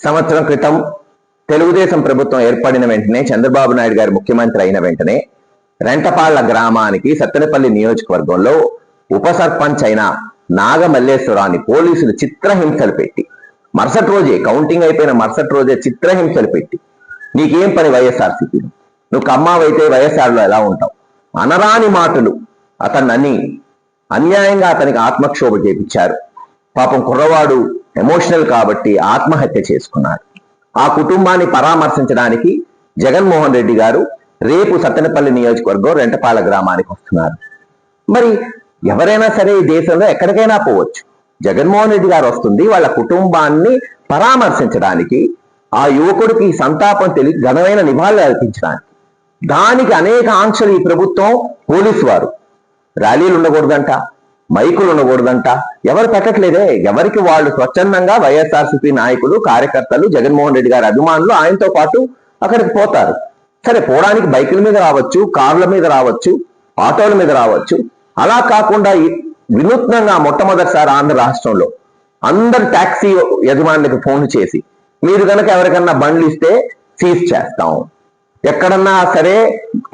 సంవత్సరం క్రితం తెలుగుదేశం ప్రభుత్వం ఏర్పడిన వెంటనే చంద్రబాబు నాయుడు గారు ముఖ్యమంత్రి అయిన వెంటనే రెంటపాళ్ల గ్రామానికి సత్తెనపల్లి నియోజకవర్గంలో ఉప సర్పంచ్ అయిన నాగమల్లేశ్వరాన్ని పోలీసులు చిత్రహింసలు పెట్టి మరుసటి రోజే కౌంటింగ్ అయిపోయిన మరుసటి రోజే చిత్రహింసలు పెట్టి నీకేం పని వైఎస్ఆర్సీపీ, నువ్వు కమ్మావైతే వైఎస్ఆర్లో ఎలా ఉంటావు అనరాని మాటలు అతన్ని అన్యాయంగా అతనికి ఆత్మక్షోభ చేపించారు. పాపం కుర్రవాడు ఎమోషనల్ కాబట్టి ఆత్మహత్య చేసుకున్నాడు. ఆ కుటుంబాన్ని పరామర్శించడానికి జగన్మోహన్ రెడ్డి గారు రేపు సత్తెనపల్లి నియోజకవర్గం రెంటపాల గ్రామానికి వస్తున్నారు. మరి ఎవరైనా సరే ఈ దేశంలో ఎక్కడికైనా పోవచ్చు, జగన్మోహన్ రెడ్డి గారు వస్తుంది వాళ్ళ కుటుంబాన్ని పరామర్శించడానికి, ఆ యువకుడికి సంతాపం తెలియ ఘనమైన నివాళులు అర్పించడానికి. దానికి అనేక ఆంక్షలు ఈ ప్రభుత్వం, పోలీసు వారు, ర్యాలీలు ఉండకూడదంట, మైకులు ఉండకూడదంట, ఎవరు పెట్టట్లేదే. ఎవరికి వాళ్ళు స్వచ్ఛందంగా వైఎస్ఆర్సీపీ నాయకులు, కార్యకర్తలు, జగన్మోహన్ రెడ్డి గారి అభిమానులు ఆయనతో పాటు అక్కడికి పోతారు. సరే, పోవడానికి బైకుల మీద రావచ్చు, కార్ల మీద రావచ్చు, ఆటోల మీద రావచ్చు. అలా కాకుండా వినూత్నంగా మొట్టమొదటిసారి ఆంధ్ర రాష్ట్రంలో అందరు ట్యాక్సీ యజమానులకు ఫోన్ చేసి మీరు కనుక ఎవరికన్నా బండ్లు ఇస్తే సీజ్ చేస్తాం, ఎక్కడన్నా సరే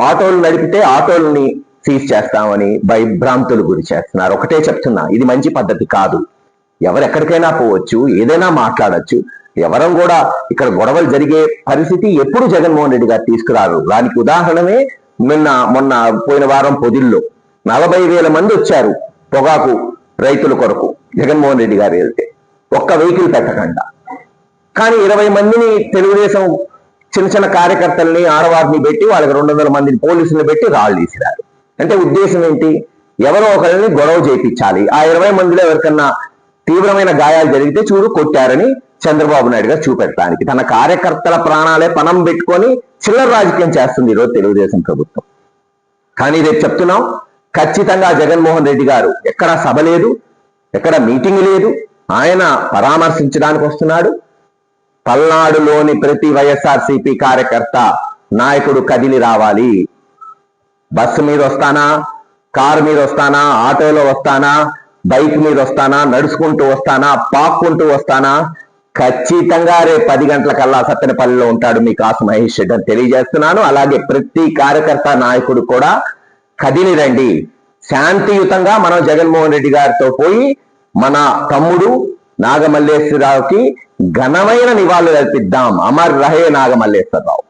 ఆటోలు నడిపితే ఆటోలని సీజ్ చేస్తామని భయభ్రాంతులు గురి చేస్తున్నారు. ఒకటే చెప్తున్నా, ఇది మంచి పద్ధతి కాదు. ఎవరెక్కడికైనా పోవచ్చు, ఏదైనా మాట్లాడచ్చు. ఎవరం కూడా ఇక్కడ గొడవలు జరిగే పరిస్థితి ఎప్పుడు జగన్మోహన్ రెడ్డి గారు తీసుకురారు. దానికి ఉదాహరణమే మొన్న పోయిన వారం పొదిల్లో 40,000 మంది వచ్చారు పొగాకు రైతుల కొరకు జగన్మోహన్ రెడ్డి గారు వెళ్తే, ఒక్క వెహికల్ పెట్టకుండా. కానీ 20 మందిని తెలుగుదేశం చిన్న చిన్న కార్యకర్తల్ని, ఆడవారిని పెట్టి వాళ్ళకి 200 మందిని పోలీసులను పెట్టి రాళ్ళు తీసిరారు. అంటే ఉద్దేశం ఏంటి? ఎవరో ఒకరిని గొడవ చేయించాలి. ఆ 20 మందిలో ఎవరికన్నా తీవ్రమైన గాయాలు జరిగితే చూడు కొట్టారని చంద్రబాబు నాయుడు గారు చూపెట్టడానికి తన కార్యకర్తల ప్రాణాలే పణం పెట్టుకొని చిల్లర రాజకీయం చేస్తుంది ఈరోజు తెలుగుదేశం ప్రభుత్వం. కానీ రేపు చెప్తున్నాం, ఖచ్చితంగా జగన్మోహన్ రెడ్డి గారు ఎక్కడ సభ లేదు, ఎక్కడ మీటింగ్ లేదు, ఆయన పరామర్శించడానికి వస్తున్నాడు. పల్నాడులోని ప్రతి వైఎస్ఆర్సీపీ కార్యకర్త, నాయకుడు కదిలి రావాలి. బస్సు మీద వస్తానా, కారు మీద వస్తానా, ఆటోలో వస్తానా, బైక్ మీద వస్తానా, నడుచుకుంటూ వస్తానా, పాక్కుంటూ వస్తానా, ఖచ్చితంగా రేపు 10 గంటలకల్లా సత్తెనపల్లిలో ఉంటాడు మీ కాసు మహేష్ రెడ్డి అని తెలియజేస్తున్నాను. అలాగే ప్రతి కార్యకర్త, నాయకుడు కూడా కదిలి రండి. శాంతియుతంగా మనం జగన్మోహన్ రెడ్డి గారితో పోయి మన తమ్ముడు నాగమల్లేశ్వరరావుకి ఘనమైన నివాళులు అర్పిద్దాం. అమర్ రహే నాగమల్లేశ్వరరావు.